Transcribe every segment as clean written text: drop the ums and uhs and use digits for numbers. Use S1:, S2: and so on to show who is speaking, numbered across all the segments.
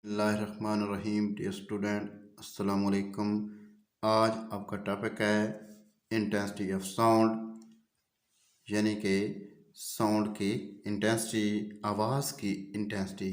S1: बिस्मिल्लाहिर्रहमानिर्रहीम। Dear student, अस्सलाम वालेकुम। आज आपका टॉपिक है इंटेंसिटी ऑफ साउंड, यानी कि साउंड की इंटेंसिटी, आवाज़ की इंटेंसिटी।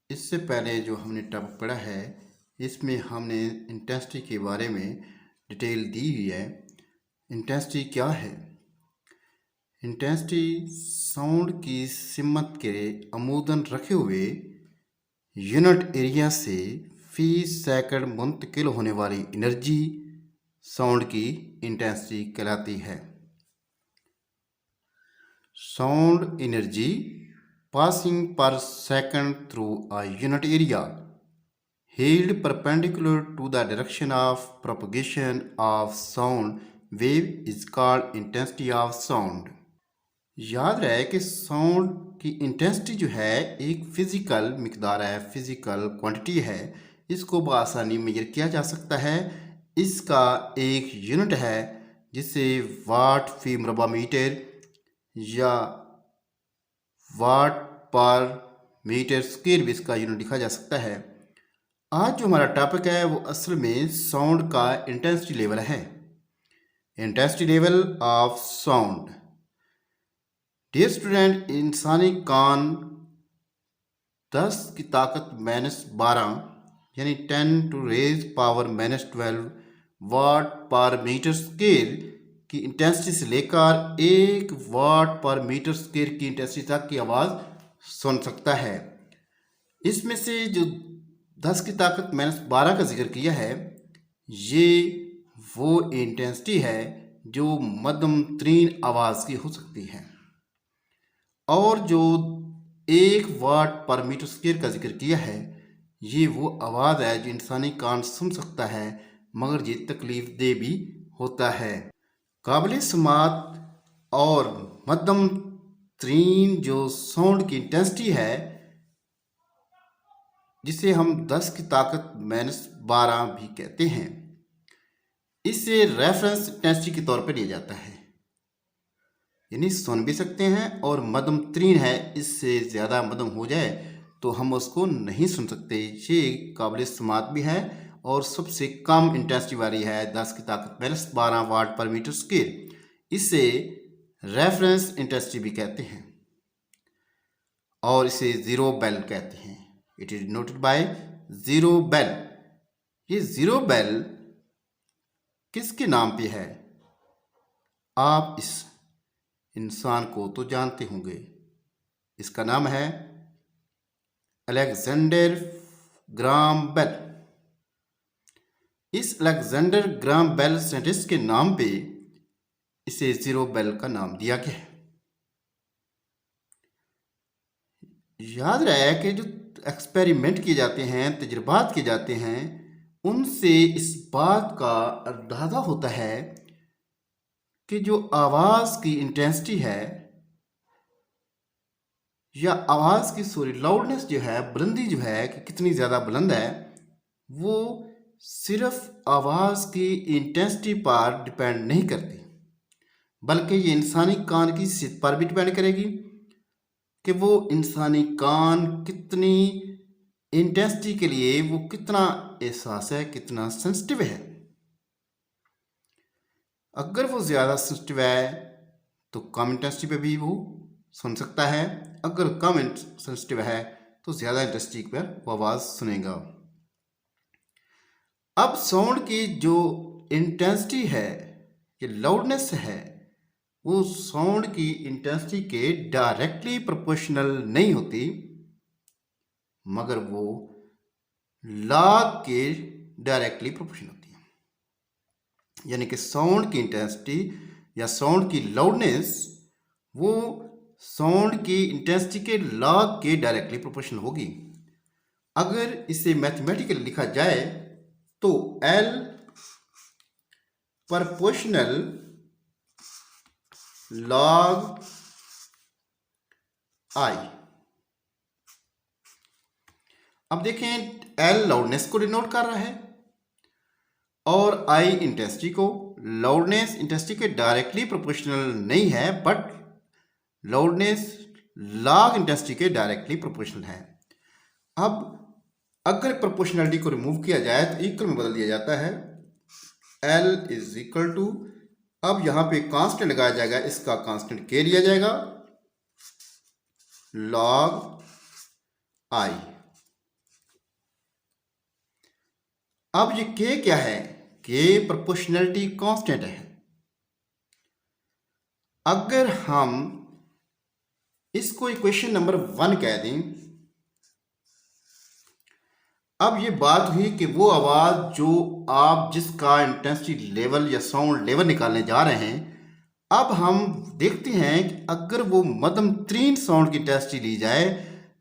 S1: इससे पहले जो हमने टॉपिक पढ़ा है इसमें हमने इंटेंसिटी के बारे में डिटेल दी हुई है। इंटेंसिटी क्या है? इंटेंसिटी साउंड की सिमत के अमूदन रखे हुए यूनिट एरिया से फी सेकंड मुंतकिल होने वाली एनर्जी साउंड की इंटेंसिटी कहलाती है। Sound energy passing per second through a unit area held perpendicular to the direction of propagation of sound wave is called intensity of sound। याद रहे कि साउंड की इंटेंसिटी जो है एक फिजिकल मिकदार है, फिजिकल क्वांटिटी है। इसको बआसानी मेजर किया जा सकता है। इसका एक यूनिट है जिसे वाट फी मरबा मीटर या वाट पर मीटर स्क्वायर भी इसका यूनिट लिखा जा सकता है। आज जो हमारा टॉपिक है वो असल में साउंड का इंटेंसिटी लेवल है। Intensity level of sound. Dear student, इंसानी कान 10 की ताकत -12 यानी 10 to raise power -12 watt per metre square की इंटेंसिटी से लेकर 1 वाट पर मीटर स्क्वायर की इंटेंसिटी तक की आवाज़ सुन सकता है। इसमें से जो 10 की ताकत -12 का जिक्र किया है, ये वो इंटेंसिटी है जो मध्यम तरीन आवाज़ की हो सकती है। और जो 1 वाट पर मीटर स्क्वायर का जिक्र किया है, ये वो आवाज़ है जो इंसानी कान सुन सकता है, मगर ये तकलीफ दे भी होता है। काबिल समात और मध्यम तरीन जो साउंड की इंटेंसिटी है, जिसे हम 10 की ताकत -12 भी कहते हैं, इसे रेफरेंस इंटेंसिटी के तौर पर लिया जाता है। यानी सुन भी सकते हैं और मध्यम तरीन है, इससे ज़्यादा मध्यम हो जाए तो हम उसको नहीं सुन सकते। ये काबिल समात भी है और सबसे कम इंटेंसिटी वाली है 10 की ताकत -12 वाट पर मीटर स्क्वायर। इसे रेफरेंस इंटेंसिटी भी कहते हैं और इसे ज़ीरो बेल कहते हैं। It is noted by zero bel. ये ज़ीरो बेल किसके नाम पे है? आप इस इंसान को तो जानते होंगे। इसका नाम है अलेक्जेंडर ग्राम बेल। इस अलेक्जेंडर ग्राम बेल साइंटिस्ट के नाम पे इसे ज़ीरो बेल का नाम दिया गया है। याद रहे कि जो एक्सपेरिमेंट किए जाते हैं, तजुर्बात किए जाते हैं, उनसे इस बात का अंदाज़ा होता है कि जो आवाज़ की इंटेंसिटी है या आवाज़ की लाउडनेस जो है, बुलंदी जो है कि कितनी ज़्यादा बुलंद है, वो सिर्फ आवाज़ की इंटेंसिटी पर डिपेंड नहीं करती, बल्कि ये इंसानी कान की सित पर भी डिपेंड करेगी कि वो इंसानी कान कितनी इंटेंसिटी के लिए वो कितना एहसास है, कितना सेंसिटिव है। अगर वो ज़्यादा सेंसिटिव है तो कम इंटेंसिटी पे भी वो सुन सकता है, अगर कम सेंसिटिव है तो ज़्यादा इंटेंसिटी पर वो आवाज़ सुनेगा। अब साउंड की जो इंटेंसिटी है, ये लाउडनेस है, वो साउंड की इंटेंसिटी के डायरेक्टली प्रोपोर्शनल नहीं होती, मगर वो लॉग के डायरेक्टली प्रोपोर्शनल होती है। यानी कि साउंड की इंटेंसिटी या साउंड की लाउडनेस वो साउंड की इंटेंसिटी के लॉग के डायरेक्टली प्रोपोर्शनल होगी। अगर इसे मैथमेटिकली लिखा जाए तो L प्रोपोर्शनल लॉग I। अब देखें, L लाउडनेस को डिनोट कर रहा है और I इंटेंसिटी को। लाउडनेस इंटेंसिटी के डायरेक्टली प्रोपोर्शनल नहीं है, बट लाउडनेस लॉग इंटेंसिटी के डायरेक्टली प्रोपोर्शनल है। अब अगर प्रोपोर्शनलिटी को रिमूव किया जाए तो इक्वल में बदल दिया जाता है। L इज इक्वल टू, अब यहाँ पे कांस्टेंट लगाया जाएगा, इसका कांस्टेंट K लिया जाएगा, log I। अब ये K क्या है? K प्रोपोर्शनलिटी कांस्टेंट है। अगर हम इसको इक्वेशन नंबर 1 कह दें, अब ये बात हुई कि वो आवाज जो आप जिसका इंटेंसिटी लेवल या साउंड लेवल निकालने जा रहे हैं, अब हम देखते हैं कि अगर वो मध्यम तरीन साउंड की इंटेंसिटी ली जाए,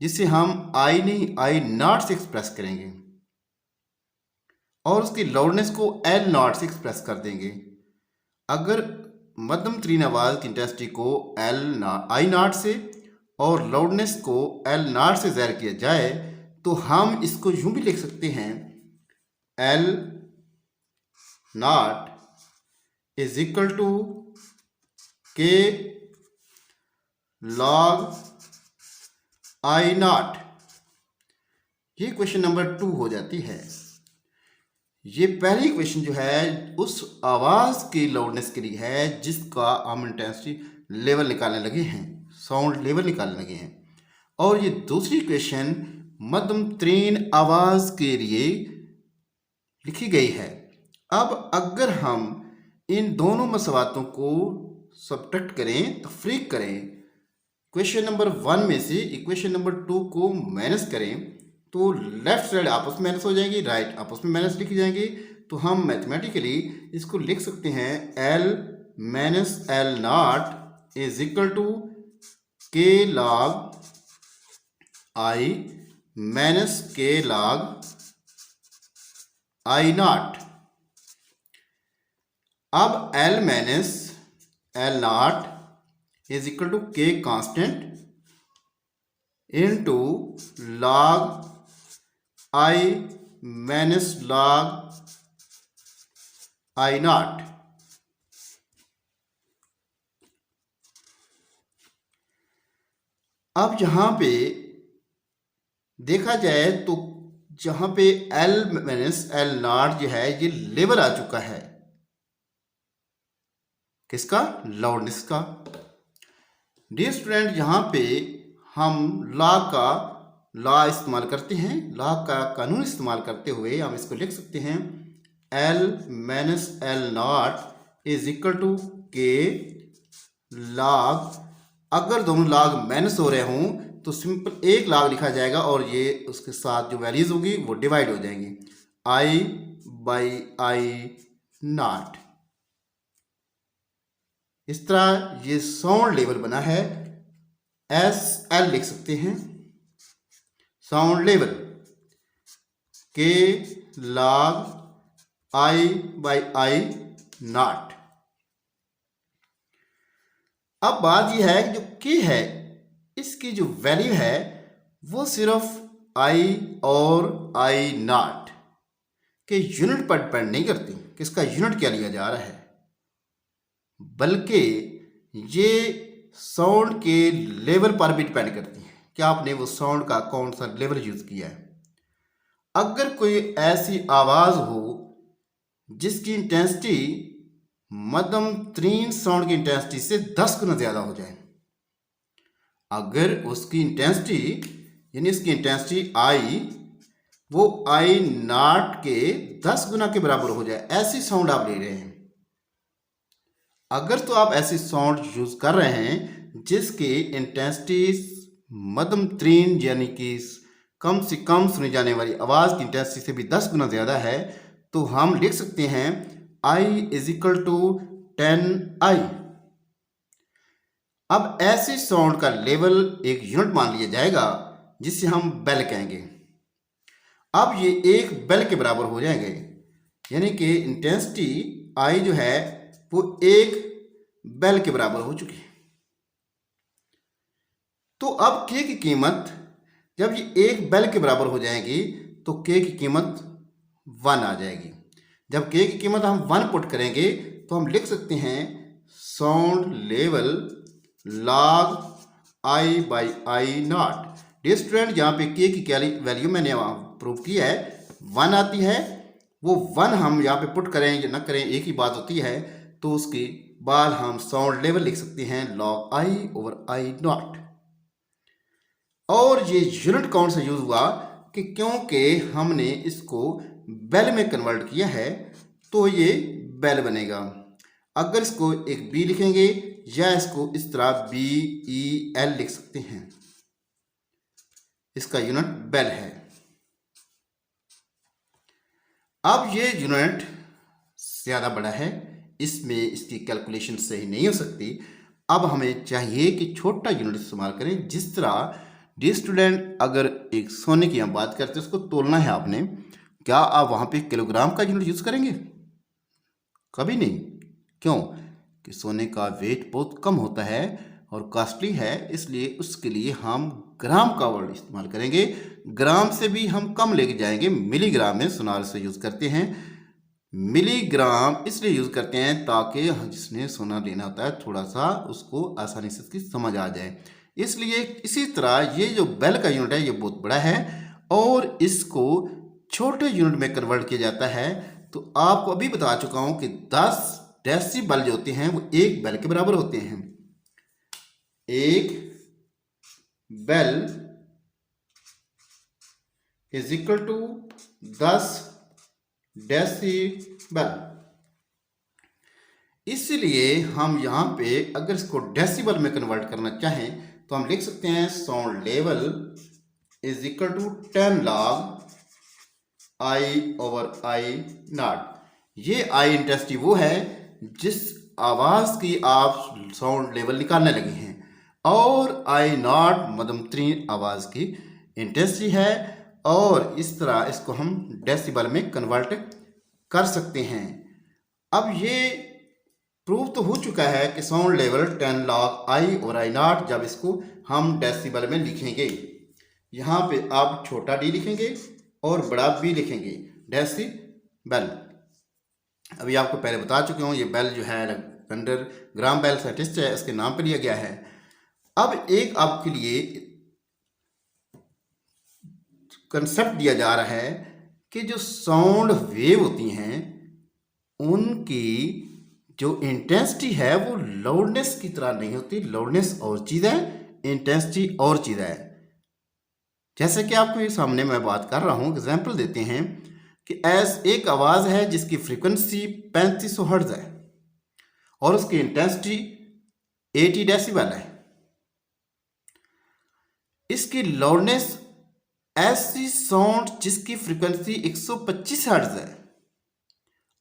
S1: जिसे हम आई नहीं आई नॉट से एक्सप्रेस करेंगे और उसकी लाउडनेस को एल नॉट से एक्सप्रेस कर देंगे। अगर मध्यम तरीन आवाज की इंटेंसिटी को आई नॉट से और लाउडनेस को एल नॉट से ज़ाहिर किया जाए तो हम इसको यूं भी लिख सकते हैं, L not is equal to के लॉग आई नॉट। ये क्वेश्चन नंबर 2 हो जाती है। ये पहली क्वेश्चन जो है उस आवाज की लाउडनेस के लिए है जिसका हम इंटेंसिटी लेवल निकालने लगे हैं, साउंड लेवल निकालने लगे हैं। और ये दूसरी क्वेश्चन मध्यम तरीन आवाज के लिए लिखी गई है। अब अगर हम इन दोनों मसवातों को सब्ट्रैक्ट करें, तफरीक करें, क्वेश्चन नंबर 1 में से इक्वेशन नंबर 2 को माइनस करें तो लेफ्ट साइड आपस में माइनस हो जाएगी, राइट आपस में माइनस लिखी जाएंगी। तो हम मैथमेटिकली इसको लिख सकते हैं, L minus L not is equal to के log I minus k log I naught. अब L minus L not is equal to k constant into log I minus log I naught. अब यहां पे देखा जाए तो जहां पे एल माइनस एल नॉट जो है ये लेवल आ चुका है, किसका? लाउडनेस का। डियर स्टूडेंट, यहां पे हम लॉ इस्तेमाल करते हैं, लॉ का कानून इस्तेमाल करते हुए हम इसको लिख सकते हैं, L minus L not is equal to के लॉग, अगर दोनों लॉग माइनस हो रहे हों तो सिंपल एक लॉग लिखा जाएगा और ये उसके साथ जो वैल्यूज होगी वो डिवाइड हो जाएंगी, आई बाई आई नॉट। इस तरह ये साउंड लेवल बना है, एस एल लिख सकते हैं, साउंड लेवल के log I by I naught. अब बात यह है कि जो के है इसकी जो वैल्यू है वो सिर्फ आई और आई नॉट के यूनिट पर डिपेंड नहीं करती कि इसका यूनिट क्या लिया जा रहा है, बल्कि ये साउंड के लेवल पर भी डिपेंड करती है कि आपने वो साउंड का कौन सा लेवल यूज़ किया है। अगर कोई ऐसी आवाज़ हो जिसकी इंटेंसिटी मध्यम तरीन साउंड की इंटेंसिटी से 10 गुना ज़्यादा हो जाए, अगर उसकी इंटेंसिटी यानी इसकी इंटेंसिटी आई वो आई नॉट के 10 गुना के बराबर हो जाए, ऐसी साउंड आप ले रहे हैं। अगर तो आप ऐसी साउंड यूज़ कर रहे हैं जिसकी इंटेंसिटी मध्यम तरीन यानी कि कम से कम सुनी जाने वाली आवाज़ की इंटेंसिटी से भी 10 गुना ज़्यादा है, तो हम लिख सकते हैं I is equal to 10i। अब ऐसी साउंड का लेवल एक यूनिट मान लिया जाएगा जिसे हम बेल कहेंगे। अब ये एक बेल के बराबर हो जाएंगे, यानी कि इंटेंसिटी आई जो है वो एक बेल के बराबर हो चुकी है। तो अब के की कीमत जब ये एक बेल के बराबर हो जाएगी तो के की कीमत 1 आ जाएगी। जब के की कीमत हम 1 पुट करेंगे तो हम लिख सकते हैं sound level log I by I not, dear student, यहाँ पे के की क्या वैल्यू मैंने प्रूव की है 1 आती है। वो 1 हम यहाँ पे पुट करें या ना करें एक ही बात होती है। तो उसके बाद हम साउंड लेवल लिख सकते हैं log i over I not. और ये यूनिट कौन सा यूज हुआ कि क्योंकि हमने इसको बेल में कन्वर्ट किया है तो ये बेल बनेगा। अगर इसको एक बी लिखेंगे या इसको इस तरह बी ई एल लिख सकते हैं, इसका यूनिट बेल है। अब ये यूनिट ज़्यादा बड़ा है, इसमें इसकी कैलकुलेशन सही नहीं हो सकती। अब हमें चाहिए कि छोटा यूनिट इस्तेमाल करें। जिस तरह डी स्टूडेंट, अगर एक सोने की हम बात करते हैं, उसको तोलना है आपने, क्या आप वहाँ पे किलोग्राम का यूनिट यूज़ करेंगे? कभी नहीं। क्यों? कि सोने का वेट बहुत कम होता है और कॉस्टली है, इसलिए उसके लिए हम ग्राम का वर्ड इस्तेमाल करेंगे। ग्राम से भी हम कम लेके जाएंगे, मिलीग्राम में सोनार से यूज़ करते हैं। मिलीग्राम इसलिए यूज़ करते हैं ताकि जिसने सोना लेना होता है थोड़ा सा उसको आसानी से इसकी समझ आ जाए। इसलिए इसी तरह ये जो बेल का यूनिट है ये बहुत बड़ा है और इसको छोटे यूनिट में कन्वर्ट किया जाता है। तो आपको अभी बता चुका हूं कि 10 डेसिबल जो होते हैं वो एक बेल के बराबर होते हैं। एक bel is equal to 10 decibel. इसलिए हम यहाँ पे अगर इसको डेसिबल में कन्वर्ट करना चाहें तो हम लिख सकते हैं sound level is equal to 10 log I over I not. ये आई इंटेंसिटी वो है जिस आवाज़ की आप साउंड लेवल निकालने लगे हैं और आई नॉट मदमतरीन आवाज़ की इंटेंसिटी है। और इस तरह इसको हम डेसिबल में कन्वर्ट कर सकते हैं। अब ये प्रूव तो हो चुका है कि साउंड लेवल 10 log आई और आई नॉट, जब इसको हम डेसिबल में लिखेंगे, यहाँ पे आप छोटा डी लिखेंगे और बड़ा बी लिखेंगे, डेसिबल। अभी आपको पहले बता चुके हूँ ये बेल जो है अंडर ग्राम बेल साइंटिस्ट है, इसके नाम पे लिया गया है। अब एक आपके लिए कंसेप्ट दिया जा रहा है कि जो साउंड वेव होती हैं उनकी जो इंटेंसिटी है वो लाउडनेस की तरह नहीं होती। लाउडनेस और चीज़ है, इंटेंसिटी और चीज़ है। जैसे कि आपको ये सामने मैं बात कर रहा हूँ, एग्जाम्पल देते हैं कि एक आवाज़ है जिसकी फ्रीक्वेंसी 3500 हर्ट्ज है और उसकी इंटेंसिटी 80 डेसिबल है। इसकी लाउडनेस ऐसी साउंड जिसकी फ्रीक्वेंसी 125 हर्ट्ज है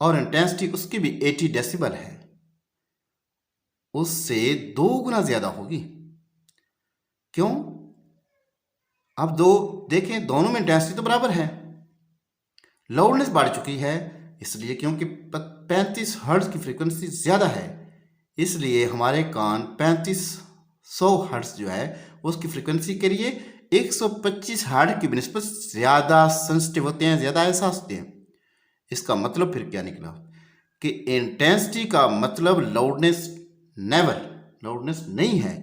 S1: और इंटेंसिटी उसकी भी 80 डेसिबल है, उससे 2 गुना ज़्यादा होगी। क्यों? अब दो देखें, दोनों में इंटेंसिटी तो बराबर है, लाउडनेस बढ़ चुकी है इसलिए क्योंकि 35 हर्ट्ज की फ्रीक्वेंसी ज़्यादा है, इसलिए हमारे कान 3500 हर्ट्ज जो है उसकी फ्रीक्वेंसी के लिए 125 हर्ट्ज की बनिस्बत ज़्यादा सेंसिटिव होते हैं, ज़्यादा एहसास होते हैं। इसका मतलब फिर क्या निकला कि इंटेंसिटी का मतलब लाउडनेस लाउडनेस नहीं है।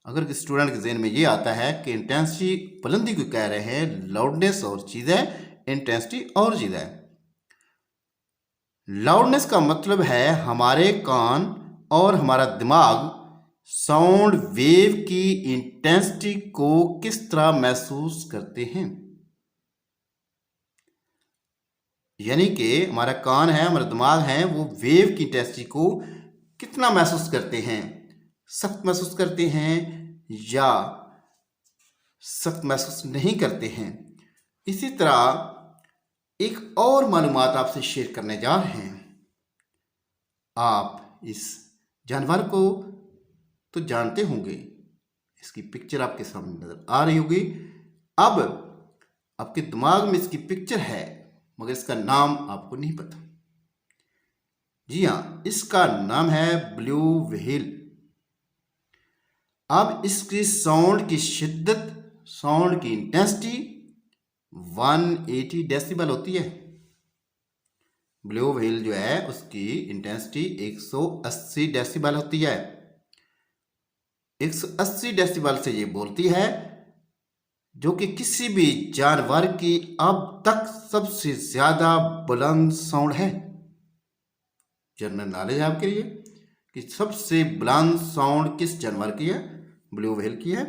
S1: अगर किसी स्टूडेंट के जहन में ये आता है कि इंटेंसिटी बुलंदी को कह रहे हैं, लाउडनेस और चीज़ है, इंटेंसिटी और चीज़ है। लाउडनेस का मतलब है हमारे कान और हमारा दिमाग साउंड वेव की इंटेंसिटी को किस तरह महसूस करते हैं। यानी कि हमारा कान है, हमारा दिमाग है, वो वेव की इंटेंसिटी को कितना महसूस करते हैं, सख्त महसूस करते हैं या सख्त महसूस नहीं करते हैं। इसी तरह एक और मालूमात आपसे शेयर करने जा रहे हैं। आप इस जानवर को तो जानते होंगे, इसकी पिक्चर आपके सामने नजर आ रही होगी। अब आपके दिमाग में इसकी पिक्चर है मगर इसका नाम आपको नहीं पता। जी हाँ, इसका नाम है ब्लू व्हेल। अब इसकी साउंड की शिद्दत, साउंड की इंटेंसिटी 180 डेसिबल होती है। ब्लू व्हेल जो है उसकी इंटेंसिटी 180 डेसिबल होती है। 180 डेसिबल से ये बोलती है जो कि किसी भी जानवर की अब तक सबसे ज्यादा बुलंद साउंड है। जनरल नॉलेज है आपके लिए कि सबसे बुलंद साउंड किस जानवर की है? ब्लू व्हेल की है।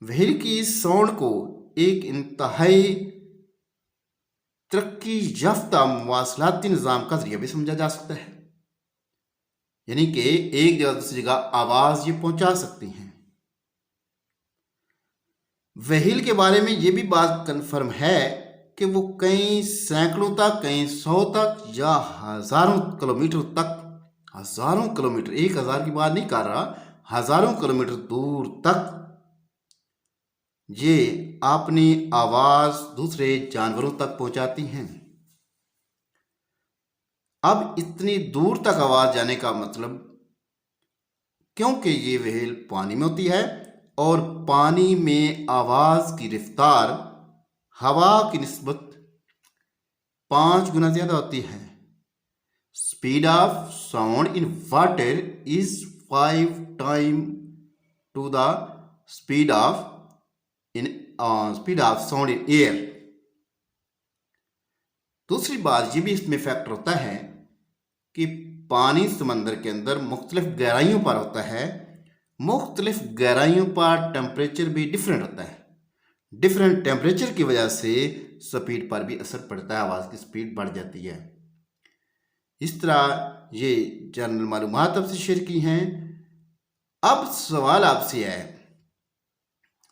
S1: व्हेल की साउंड को एक इंतहाई तरक्की याफ्ता मवासलाती निज़ाम का जरिया भी समझा जा सकता है, यानी कि एक जगह दूसरी जगह आवाज ये पहुंचा सकती हैं। व्हेल के बारे में ये भी बात कंफर्म है कि वो कई सैकड़ों तक, कई सौ तक या हजारों किलोमीटर तक, हजारों किलोमीटर, 1000 की बात नहीं कर रहा, हजारों किलोमीटर दूर तक ये अपनी आवाज दूसरे जानवरों तक पहुंचाती हैं। अब इतनी दूर तक आवाज जाने का मतलब, क्योंकि ये व्हेल पानी में होती है और पानी में आवाज की रफ्तार हवा की निस्बत 5 गुना ज्यादा होती है। Speed of sound in water is 5 time to the speed of sound in air. दूसरी बात ये भी इसमें फैक्टर होता है कि पानी समंदर के अंदर मुख्तलिफ गहराइयों पर होता है। मुख्तलिफ गहराइयों पर टेम्परेचर भी डिफरेंट होता है। डिफरेंट टेम्परेचर की वजह से स्पीड पर भी असर पड़ता है, आवाज़ की स्पीड बढ़ जाती है। इस तरह ये जनरल मालूमात आपसे शेयर की हैं। अब सवाल आपसे है,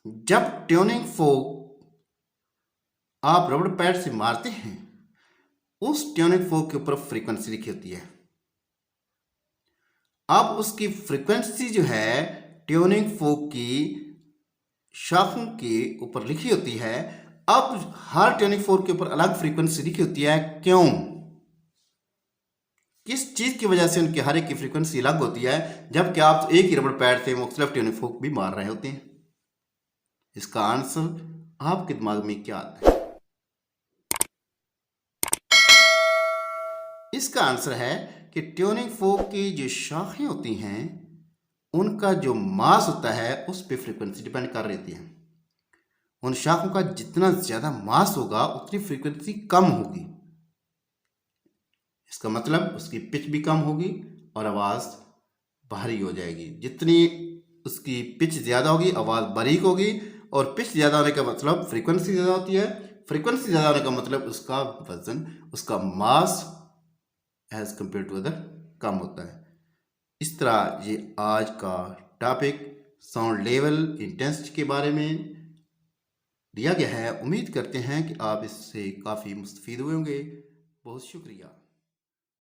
S1: जब ट्यूनिंग फोक आप रबड़ पैड से मारते हैं, उस ट्यूनिंग फोक के ऊपर फ्रीक्वेंसी लिखी होती है। अब उसकी फ्रीक्वेंसी जो है ट्यूनिंग फोक की शाखों के ऊपर लिखी होती है। अब हर ट्यूनिंग फोक के ऊपर अलग फ्रीक्वेंसी लिखी होती है। क्यों? किस चीज की वजह से उनकी हर एक की फ्रीक्वेंसी अलग होती है, जबकि आप एक ही रबड़ पैड से मुख्तलिफ ट्यूनिंग फोक भी मार रहे होते हैं? इसका आंसर आपके दिमाग में क्या आता है? इसका आंसर है कि ट्यूनिंग फोक की जो शाखें होती हैं उनका जो मास होता है उस पर फ्रीक्वेंसी डिपेंड कर रही है। उन शाखों का जितना ज्यादा मास होगा उतनी फ्रीक्वेंसी कम होगी। इसका मतलब उसकी पिच भी कम होगी और आवाज भारी हो जाएगी। जितनी उसकी पिच ज्यादा होगी आवाज बारीक होगी, और पिच ज्यादा होने का मतलब फ्रीक्वेंसी ज्यादा होती है। फ्रीक्वेंसी ज्यादा होने का मतलब उसका वजन, उसका mass as compare to other कम होता है। इस तरह ये आज का टॉपिक साउंड लेवल इंटेंसिटी के बारे में दिया गया है। उम्मीद करते हैं कि आप इससे काफ़ी मुस्तफीद हुए होंगे। बहुत शुक्रिया।